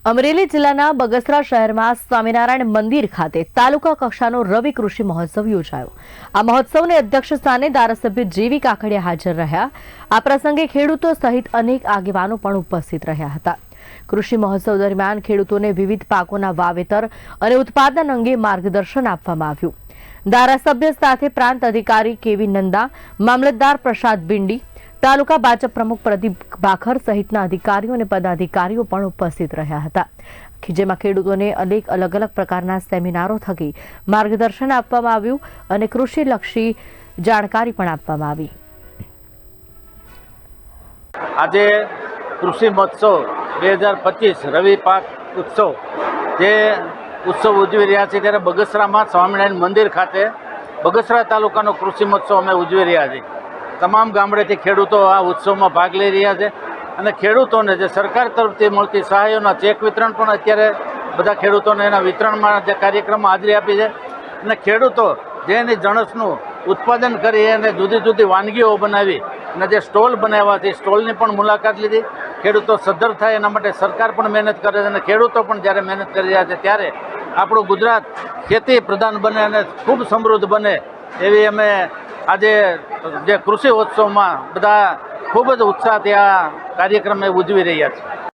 અમરેલી જિલ્લાના બગસરા શહેરમાં સ્વામિનારાયણ મંદિર ખાતે તાલુકા કક્ષાનો રવિ કૃષિ મહોત્સવ યોજાયો। આ મહોત્સવને અધ્યક્ષ સ્થાને ધારાસભ્ય જેવી કાકડિયા હાજર રહ્યા। આ પ્રસંગે ખેડૂતો સહિત અનેક આગેવાનો પણ ઉપસ્થિત રહ્યા હતા। કૃષિ મહોત્સવ દરમિયાન ખેડૂતોને વિવિધ પાકોના વાવેતર અને ઉત્પાદન અંગે માર્ગદર્શન આપવામાં આવ્યું। ધારાસભ્ય સાથે પ્રાંત અધિકારી કેવી નંદા, મામલતદાર પ્રસાદ બિંડી, તાલુકા ભાજપ પ્રમુખ પ્રદીપ ભાખર સહિતના અધિકારીઓ અને પદાધિકારીઓ પણ ઉપસ્થિત રહ્યા હતા, જેમાં ખેડૂતોને અનેક અલગ અલગ પ્રકારના સેમિનારો થકી માર્ગદર્શન આપવામાં આવ્યું અને કૃષિલક્ષી જાણકારી પણ આપવામાં આવી। આજે કૃષિ મહોત્સવ 2025 રવિ પાક ઉત્સવ જે ઉત્સવ ઉજવી રહ્યા છે ત્યારે બગસરામાં સ્વામિનારાયણ મંદિર ખાતે બગસરા તાલુકાનો કૃષિ મહોત્સવ અમે ઉજવી રહ્યા છીએ। તમામ ગામડેથી ખેડૂતો આ ઉત્સવમાં ભાગ લઈ રહ્યા છે અને ખેડૂતોને જે સરકાર તરફથી મળતી સહાયોના ચેક વિતરણ પણ અત્યારે બધા ખેડૂતોને એના વિતરણમાં જે કાર્યક્રમમાં હાજરી આપી છે અને ખેડૂતો જે એની જણસનું ઉત્પાદન કરી અને જુદી જુદી વાનગીઓ બનાવી અને જે સ્ટોલ બનાવ્યા છે સ્ટોલની પણ મુલાકાત લીધી। ખેડૂતો સદ્ધર થાય એના માટે સરકાર પણ મહેનત કરે છે અને ખેડૂતો પણ જ્યારે મહેનત કરી રહ્યા છે ત્યારે આપણું ગુજરાત ખેતી પ્રધાન બને અને ખૂબ સમૃદ્ધ બને એવી અમે આજે જે કૃષિ ઉત્સવમાં બધા ખૂબ જ ઉત્સાહથી આ કાર્યક્રમ ઉજવી રહ્યા છે।